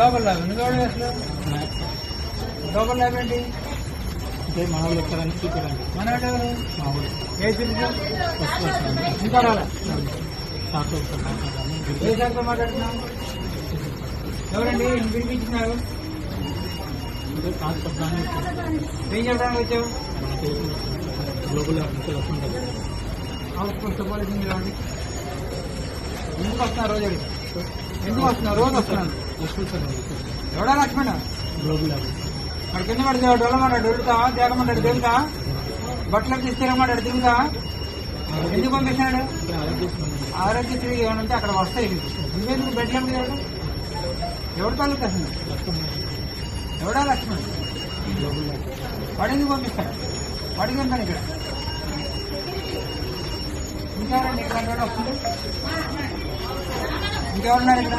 లోపల ల్యాబ్ ఎందుకు అసలు లోపల ల్యాబ్ ఏంటి? అంటే మన వాళ్ళు ఎక్కడానికి చూపించండి. మన ఎవరు మా వాళ్ళు ఏ తిరుగుతాం ఫస్ట్ క్లాస్ ఇంకా రాలా? షార్ట్ ఏ సార్తో మాట్లాడుతున్నాం? ఎవరండి వినిపించినారు? అంటే కాదు చెప్పడానికి ఏం చెప్పడానికి వచ్చావు? గ్లోబల్ నుంచి వస్తుంది. అవుట్ చెప్పాల్సింది రాండి. ఎందుకు వస్తున్నారు రోజు? ఎందుకు వస్తున్నారు? రోజు వస్తున్నాను. ఎవడా లక్ష్మణ? గ్లోబల్ వాడు కింద పడితే డొల్లమన్నాడు దొరుకుతా తేగమన్నాడు తెలుసా? బట్టలకు తీసుకెళ్ళమన్నాడు తిరుగుతా. ఎందుకు పంపిస్తున్నాడు? ఆరోగ్యశ్రీ ఏమైనా ఉంటే అక్కడ వస్తాయి. నువ్వెందుకు బెడ్ల మీద ఎవరు తాలూకు అసలు? ఎవడా లక్ష్మణ్? వాడు ఎందుకు పంపిస్తాడు? వాడికి ఉంటాను ఇక్కడ. ఇంకెవరండి ఇక్కడ వస్తుంది? ఇంకెవరున్నారు ఇక్కడ?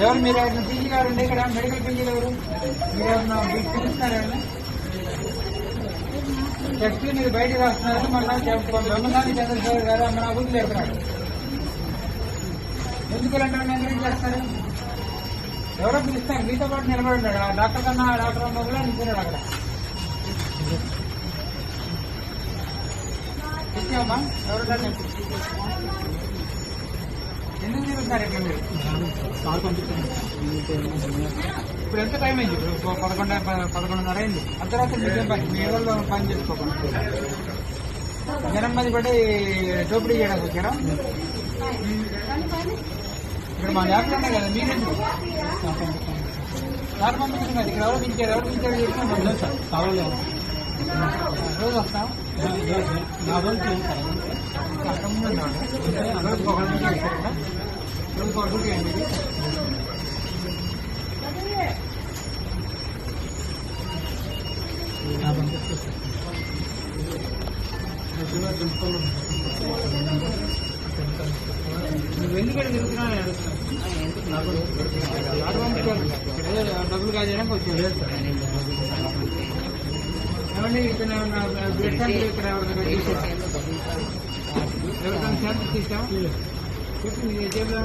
ఎవరు మీరు ఎవరైనా పీజీ గారు ఉండే ఇక్కడ మెడికల్ పీజీలు ఎవరు? మీరు ఎవరైనా పిలుస్తున్నారు ఎవరైనా? టెస్ట్ మీరు బయటకు రాస్తున్నారు. మన బ్రహ్మదాని చంద్రశేఖర్ గారు మన అభివృద్ధి లేపుతున్నాడు. ఎందుకు ఇలాంటి ఎంకరేజ్ చేస్తారు? ఎవరో పిలుస్తారు మీతో పాటు నిలబడి ఉన్నాడు. ఆ డాక్టర్ కన్నా ఆ డాక్టర్ అన్న కూడా నిల్చున్నాడు అక్కడ. ఇచ్చామా? ఎవరు ఎందుకు తిరుగుతున్నారు ఇక్కడ మీరు? సార్ పంపించండి. ఇప్పుడు ఎంత టైం అయింది? ఇప్పుడు 11:30 అయింది. అర్ధరాత్రి మీకేం పని? మీ ఏళ్ళలో పని చేసుకోకుండా జనం మంది పడి దోపిడీ చేయడానికి వచ్చారా? ఇక్కడ మా యాప్లో ఉన్నాయి కదా మీరెందుకు సార్ పంపించుకున్నారు? ఇక్కడ ఎవరు పిలిచారు? ఎవరు పిలిచారు చెప్తున్నాం సార్ కావాలి రోజు వస్తాం. నా రోజు అక్కడ ముందు ఉన్నాడు. రోజుకు ఒక డ్యూటీ వేస్తారు కదా? రోజుకు ఒక డ్యూటీ అండి. నా పంపిస్తే నువ్వు ఎందుకంటే తిరుగుతున్నావు అని అడుగుతున్నాను. డబ్బులు కాజేయడానికి వచ్చాడు. ఏమండి ఇక్కడ బ్లడ్ సెంటర్ ఇక్కడ ఎవరికైనా సెంటర్ తీసాం చెప్పి మీ జేబులో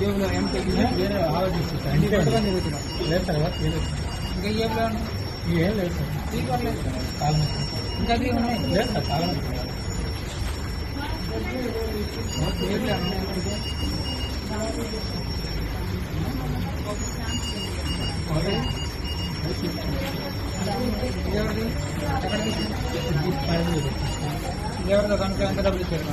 జేబులో ఏం తగ్గింది? వేరే ఆలోచిస్తాను. అన్ని పెట్టుకొని తిరుగుతున్నాం. లేదు సార్ ఇంకా జేబులో ఏం లేదు సార్. తీసుకోలేదు. చాలా ఇంకా అవి ఉన్నాయి. లేదు సార్ చాలా జేబులో ఉన్నాయి. ఎవరిది ఎక్కడ తీసుకుంటారు? ఎవరిదో కనుక ఎంత డబ్బులు ఇచ్చారు?